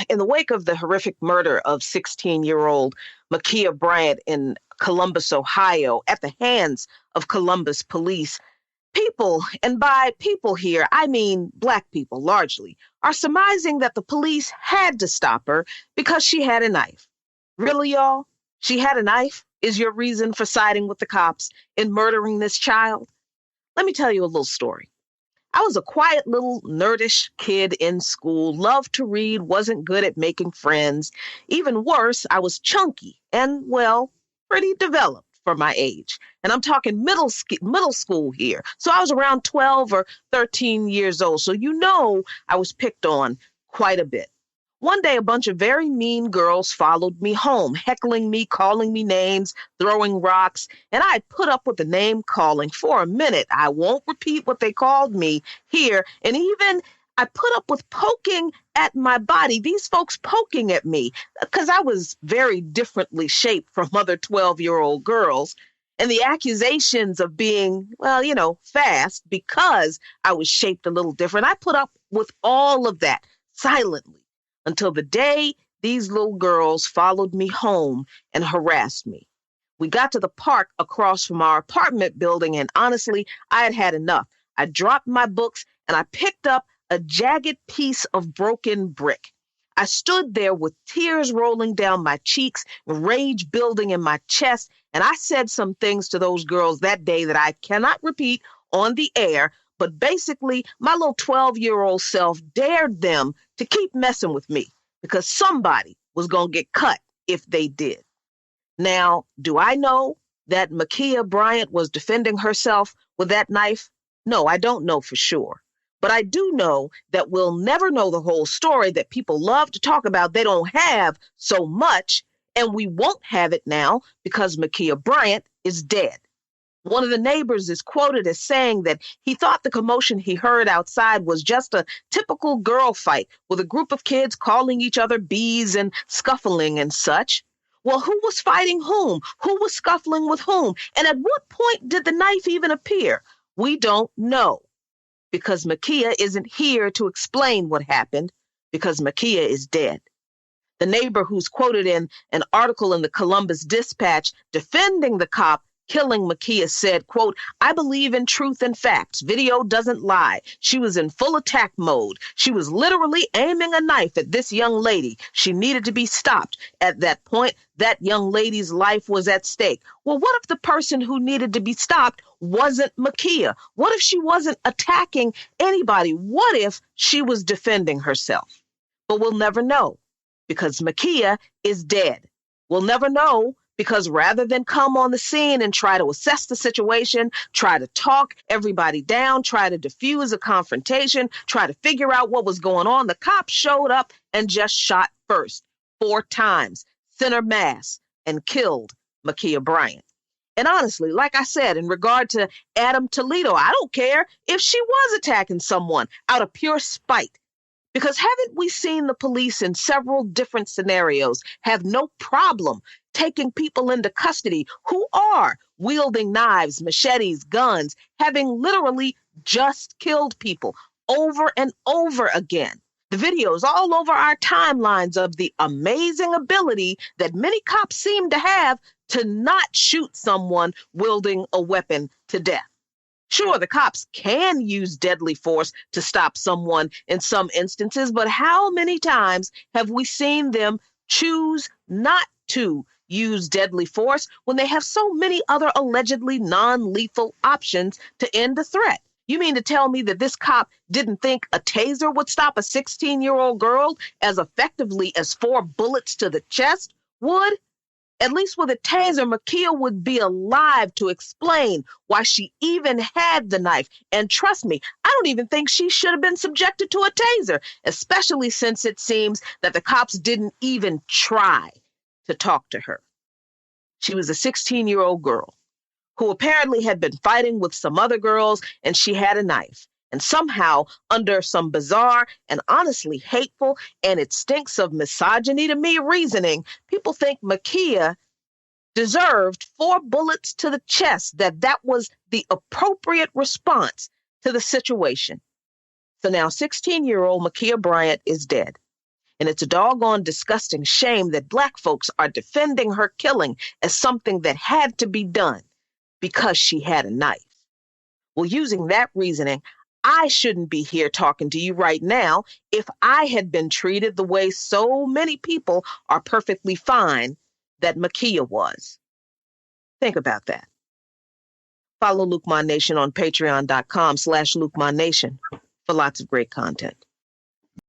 in the wake of the horrific murder of 16-year-old Ma'Khia Bryant in Columbus, Ohio, at the hands of Columbus police, people, and by people here, I mean Black people largely, are surmising that the police had to stop her because she had a knife. Really, y'all? She had a knife is your reason for siding with the cops in murdering this child? Let me tell you a little story. I was a quiet little nerdish kid in school, loved to read, wasn't good at making friends. Even worse, I was chunky and, well, pretty developed for my age. And I'm talking middle school here. So I was around 12 or 13 years old. So you know I was picked on quite a bit. One day, a bunch of very mean girls followed me home, heckling me, calling me names, throwing rocks, and I put up with the name calling for a minute. I won't repeat what they called me here, and even I put up with poking at my body, these folks poking at me, because I was very differently shaped from other 12-year-old girls, and the accusations of being, well, fast because I was shaped a little different. I put up with all of that silently, until the day these little girls followed me home and harassed me. We got to the park across from our apartment building, and honestly, I had had enough. I dropped my books and I picked up a jagged piece of broken brick. I stood there with tears rolling down my cheeks, rage building in my chest, and I said some things to those girls that day that I cannot repeat on the air, but basically, my little 12-year-old self dared them to keep messing with me because somebody was going to get cut if they did. Now, do I know that Ma'Khia Bryant was defending herself with that knife? No, I don't know for sure. But I do know that we'll never know the whole story that people love to talk about. They don't have so much, and we won't have it now because Ma'Khia Bryant is dead. One of the neighbors is quoted as saying that he thought the commotion he heard outside was just a typical girl fight with a group of kids calling each other bees and scuffling and such. Well, who was fighting whom? Who was scuffling with whom? And at what point did the knife even appear? We don't know, because Ma'Khia isn't here to explain what happened, because Ma'Khia is dead. The neighbor who's quoted in an article in the Columbus Dispatch defending the cop killing Ma'Khia said, quote, "I believe in truth and facts. Video doesn't lie. She was in full attack mode. She was literally aiming a knife at this young lady. She needed to be stopped. At that point, that young lady's life was at stake." Well, what if the person who needed to be stopped wasn't Ma'Khia? What if she wasn't attacking anybody? What if she was defending herself? But we'll never know, because Ma'Khia is dead. We'll never know, because rather than come on the scene and try to assess the situation, try to talk everybody down, try to diffuse a confrontation, try to figure out what was going on, the cops showed up and just shot first, 4 times, center mass, and killed Ma'Khia Bryant. And honestly, like I said, in regard to Adam Toledo, I don't care if she was attacking someone out of pure spite. Because haven't we seen the police in several different scenarios have no problem taking people into custody who are wielding knives, machetes, guns, having literally just killed people over and over again? The videos all over our timelines of the amazing ability that many cops seem to have to not shoot someone wielding a weapon to death. Sure, the cops can use deadly force to stop someone in some instances, but how many times have we seen them choose not to use deadly force when they have so many other allegedly non-lethal options to end a threat? You mean to tell me that this cop didn't think a taser would stop a 16-year-old girl as effectively as 4 bullets to the chest would? At least with a taser, Ma'Khia would be alive to explain why she even had the knife. And trust me, I don't even think she should have been subjected to a taser, especially since it seems that the cops didn't even try to talk to her. She was a 16-year-old girl who apparently had been fighting with some other girls, and she had a knife. And somehow, under some bizarre and honestly hateful, and it stinks of misogyny to me reasoning, people think Ma'Khia deserved 4 bullets to the chest, that was the appropriate response to the situation. So now 16-year-old Ma'Khia Bryant is dead. And it's a doggone disgusting shame that Black folks are defending her killing as something that had to be done because she had a knife. Well, using that reasoning, I shouldn't be here talking to you right now if I had been treated the way so many people are perfectly fine that Makia was. Think about that. Follow Luke My Nation on patreon.com/LukeMyNation for lots of great content.